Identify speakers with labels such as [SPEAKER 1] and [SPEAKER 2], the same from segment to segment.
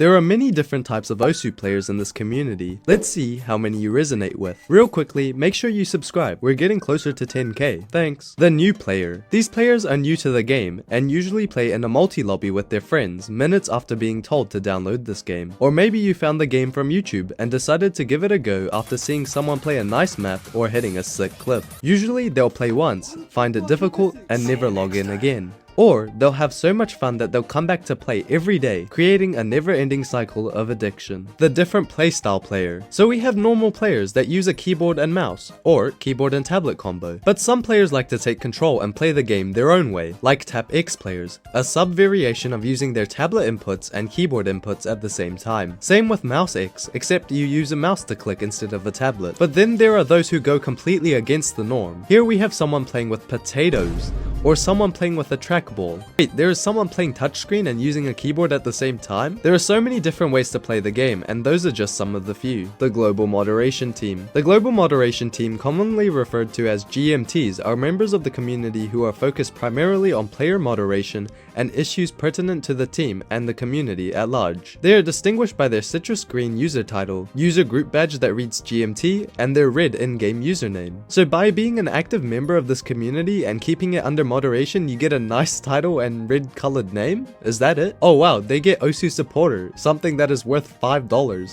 [SPEAKER 1] There are many different types of osu players in this community. Let's see how many you resonate with. Real quickly, make sure you subscribe. We're getting closer to 10k. Thanks. The new player. These players are new to the game and usually play in a multi-lobby with their friends minutes after being told to download this game. Or maybe you found the game from YouTube and decided to give it a go after seeing someone play a nice map or hitting a sick clip. Usually they'll play once, find it difficult, and never log in again. Or they'll have so much fun that they'll come back to play every day, creating a never-ending cycle of addiction. The different playstyle player. So we have normal players that use a keyboard and mouse, or keyboard and tablet combo. But some players like to take control and play the game their own way, like Tap X players, a sub-variation of using their tablet inputs and keyboard inputs at the same time. Same with Mouse X, except you use a mouse to click instead of a tablet. But then there are those who go completely against the norm. Here we have someone playing with potatoes, or someone playing with a trackball. Wait, there is someone playing touchscreen and using a keyboard at the same time? There are so many different ways to play the game, and those are just some of the few. The Global Moderation Team. The Global Moderation Team, commonly referred to as GMTs, are members of the community who are focused primarily on player moderation and issues pertinent to the team and the community at large. They are distinguished by their citrus green user title, user group badge that reads GMT, and their red in-game username. So by being an active member of this community and keeping it under moderation, you get a nice title and red colored name? Is that it? Oh wow, they get Osu Supporter, something that is worth $5.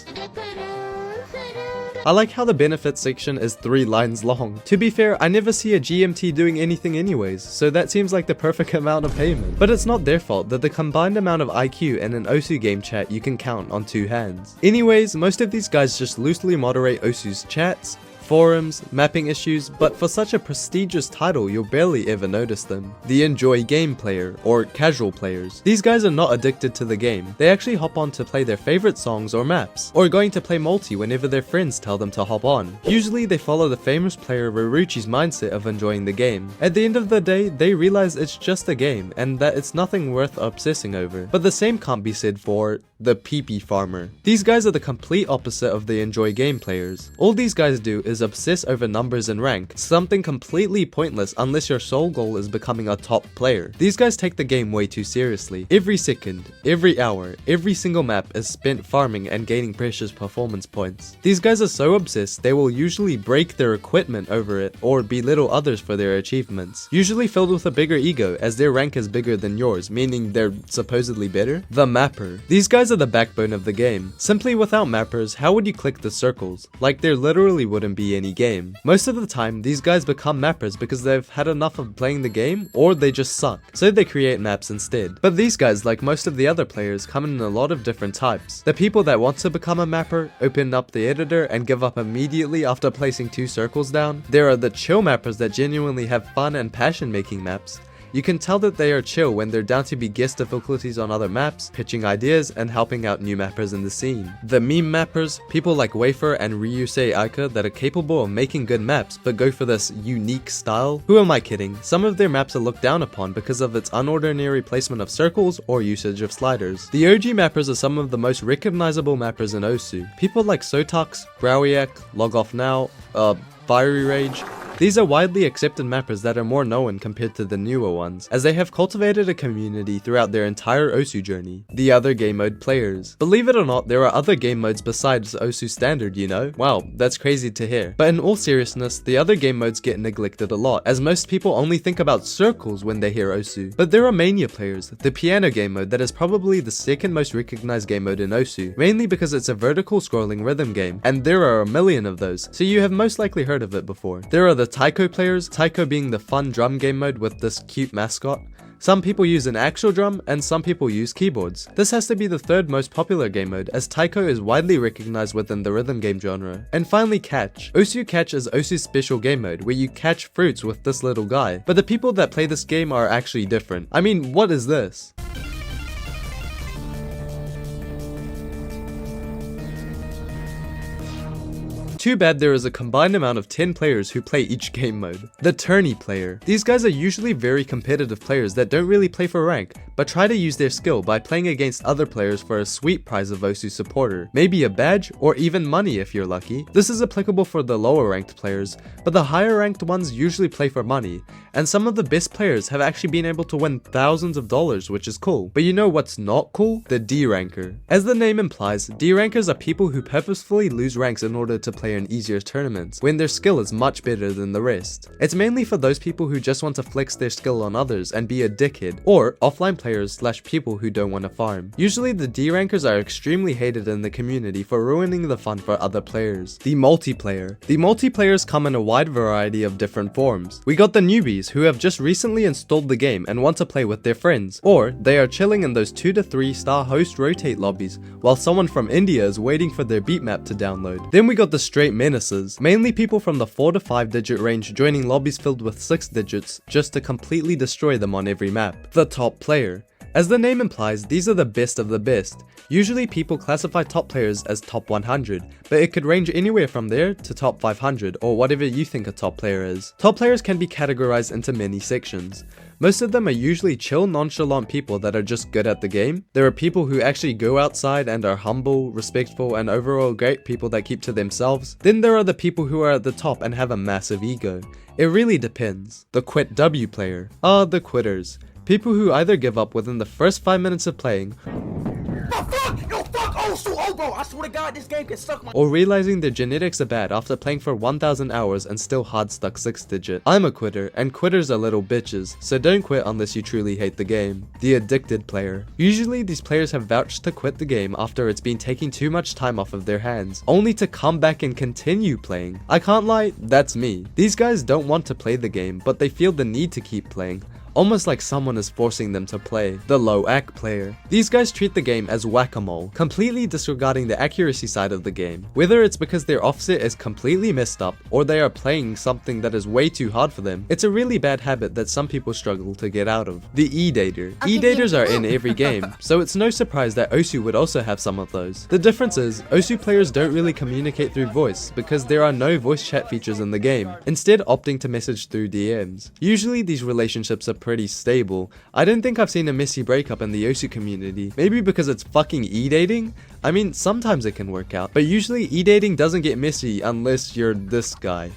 [SPEAKER 1] I like how the benefits section is 3 lines long. To be fair, I never see a GMT doing anything anyways, so that seems like the perfect amount of payment. But it's not their fault that the combined amount of IQ in an Osu game chat you can count on 2 hands. Anyways, most of these guys just loosely moderate Osu's chats, forums, mapping issues, but for such a prestigious title you'll barely ever notice them. The Enjoy Game player, or casual players. These guys are not addicted to the game. They actually hop on to play their favorite songs or maps, or going to play multi whenever their friends tell them to hop on. Usually they follow the famous player Raruchi's mindset of enjoying the game. At the end of the day, they realize it's just a game, and that it's nothing worth obsessing over. But the same can't be said for the PP farmer. These guys are the complete opposite of the Enjoy Game players. All these guys do is obsess over numbers and rank, something completely pointless unless your sole goal is becoming a top player. These guys take the game way too seriously. Every second, every hour, every single map is spent farming and gaining precious performance points. These guys are so obsessed they will usually break their equipment over it or belittle others for their achievements, usually filled with a bigger ego as their rank is bigger than yours, meaning they're supposedly better. The Mapper. These guys are the backbone of the game. Simply without mappers, how would you click the circles? Like there literally wouldn't be any game. Most of the time, these guys become mappers because they've had enough of playing the game, or they just suck, so they create maps instead. But these guys, like most of the other players, come in a lot of different types. The people that want to become a mapper, open up the editor and give up immediately after placing 2 circles down. There are the chill mappers that genuinely have fun and passion making maps. You can tell that they are chill when they're down to be guest difficulties on other maps, pitching ideas, and helping out new mappers in the scene. The meme mappers, people like Wafer and Ryusei Aika that are capable of making good maps but go for this unique style. Who am I kidding? Some of their maps are looked down upon because of its unordinary placement of circles or usage of sliders. The OG mappers are some of the most recognizable mappers in Osu. People like Sotux, Growiak, Log Off Now, Fiery Rage. These are widely accepted mappers that are more known compared to the newer ones, as they have cultivated a community throughout their entire Osu journey. The other game mode players. Believe it or not, there are other game modes besides Osu Standard, you know? Wow, that's crazy to hear. But in all seriousness, the other game modes get neglected a lot, as most people only think about circles when they hear Osu. But there are Mania players, the piano game mode that is probably the second most recognized game mode in Osu, mainly because it's a vertical scrolling rhythm game, and there are a million of those, so you have most likely heard of it before. There are the Taiko players, Taiko being the fun drum game mode with this cute mascot. Some people use an actual drum, and some people use keyboards. This has to be the 3rd most popular game mode, as Taiko is widely recognized within the rhythm game genre. And finally Catch. Osu Catch is Osu's special game mode, where you catch fruits with this little guy. But the people that play this game are actually different. I mean, what is this? Too bad there is a combined amount of 10 players who play each game mode. The tourney player. These guys are usually very competitive players that don't really play for rank, but try to use their skill by playing against other players for a sweet prize of Osu supporter, maybe a badge or even money if you're lucky. This is applicable for the lower ranked players, but the higher ranked ones usually play for money, and some of the best players have actually been able to win thousands of dollars, which is cool. But you know what's not cool? The D ranker. As the name implies, D rankers are people who purposefully lose ranks in order to play in easier tournaments, when their skill is much better than the rest. It's mainly for those people who just want to flex their skill on others and be a dickhead, or offline players / people who don't want to farm. Usually the D rankers are extremely hated in the community for ruining the fun for other players. The multiplayer. The multiplayers come in a wide variety of different forms. We got the newbies who have just recently installed the game and want to play with their friends, or they are chilling in those 2 to 3 star host rotate lobbies while someone from India is waiting for their beatmap to download. Then we got the straight menaces, mainly people from the 4 to 5 digit range joining lobbies filled with 6 digits just to completely destroy them on every map. The top player. As the name implies, these are the best of the best. Usually people classify top players as top 100, but it could range anywhere from there to top 500 or whatever you think a top player is. Top players can be categorized into many sections. Most of them are usually chill, nonchalant people that are just good at the game. There are people who actually go outside and are humble, respectful, and overall great people that keep to themselves. Then there are the people who are at the top and have a massive ego. It really depends. The quit W player are the quitters. People who either give up within the first 5 minutes of playing,
[SPEAKER 2] bro, I swear to God, this game can suck my
[SPEAKER 1] or realizing their genetics are bad after playing for 1000 hours and still hard stuck 6 digit. I'm a quitter, and quitters are little bitches, so don't quit unless you truly hate the game. The addicted player. Usually these players have vouched to quit the game after it's been taking too much time off of their hands, only to come back and continue playing. I can't lie, that's me. These guys don't want to play the game, but they feel the need to keep playing. Almost like someone is forcing them to play. The low AC player. These guys treat the game as whack-a-mole, completely disregarding the accuracy side of the game. Whether it's because their offset is completely messed up, or they are playing something that is way too hard for them, it's a really bad habit that some people struggle to get out of. The E-dater. E-daters are in every game, so it's no surprise that Osu would also have some of those. The difference is, Osu players don't really communicate through voice, because there are no voice chat features in the game, instead opting to message through DMs. Usually these relationships are pretty stable. I don't think I've seen a messy breakup in the Osu community. Maybe because it's fucking e-dating? I mean, sometimes it can work out, but usually e-dating doesn't get messy unless you're this guy.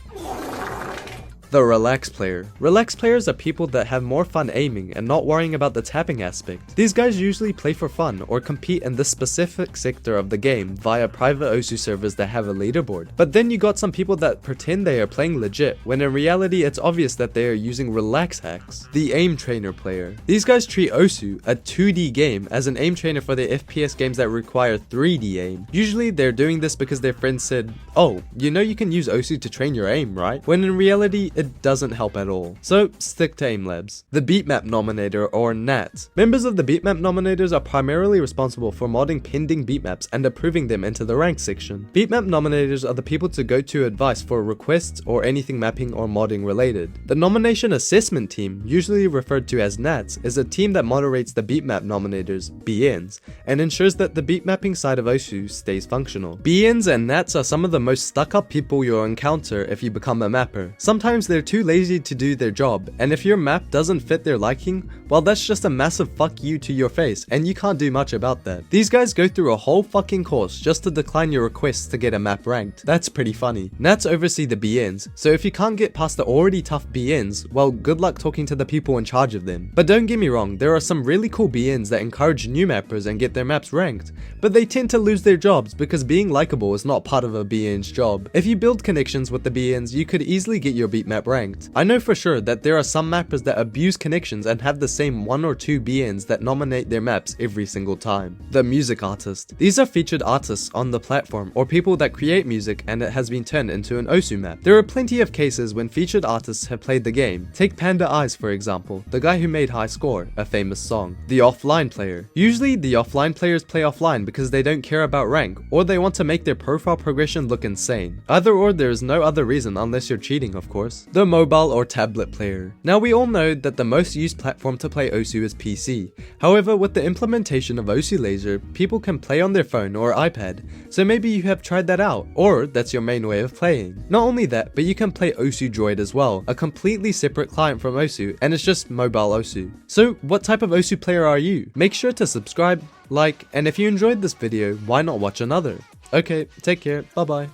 [SPEAKER 1] The relax player. Relax players are people that have more fun aiming and not worrying about the tapping aspect. These guys usually play for fun or compete in this specific sector of the game via private Osu servers that have a leaderboard. But then you got some people that pretend they are playing legit, when in reality it's obvious that they are using relax hacks. The aim trainer player. These guys treat Osu, a 2D game, as an aim trainer for their FPS games that require 3D aim. Usually they're doing this because their friends said, "Oh, you know you can use Osu to train your aim, right?" When in reality, it doesn't help at all. So stick to aim labs. The Beatmap Nominator, or NAT. Members of the Beatmap Nominators are primarily responsible for modding pending beatmaps and approving them into the ranked section. Beatmap Nominators are the people to go to advice for requests or anything mapping or modding related. The Nomination Assessment Team, usually referred to as NATs, is a team that moderates the Beatmap Nominators, BNs, and ensures that the beatmapping side of Osu stays functional. BNs and NATs are some of the most stuck-up people you'll encounter if you become a mapper. Sometimes they're too lazy to do their job, and if your map doesn't fit their liking, well, that's just a massive fuck you to your face, and you can't do much about that. These guys go through a whole fucking course just to decline your requests to get a map ranked. That's pretty funny. Nats oversee the BNs, so if you can't get past the already tough BNs, well, good luck talking to the people in charge of them. But don't get me wrong, there are some really cool BNs that encourage new mappers and get their maps ranked, but they tend to lose their jobs because being likable is not part of a BN's job. If you build connections with the BNs, you could easily get your beat map ranked. I know for sure that there are some mappers that abuse connections and have the same 1 or 2 BNs that nominate their maps every single time. The music artist. These are featured artists on the platform or people that create music and it has been turned into an Osu map. There are plenty of cases when featured artists have played the game. Take Panda Eyes for example, the guy who made High Score, a famous song. The offline player. Usually the offline players play offline because they don't care about rank or they want to make their profile progression look insane. Either or, there is no other reason unless you're cheating, of course. the mobile or tablet player. Now we all know that the most used platform to play Osu is PC. However, with the implementation of Osu Laser, people can play on their phone or iPad, so maybe you have tried that out, or that's your main way of playing. Not only that, but you can play Osu Droid as well, a completely separate client from Osu, and it's just mobile Osu. So what type of Osu player are you? Make sure to subscribe, like, and if you enjoyed this video, why not watch another? Okay, take care, bye bye.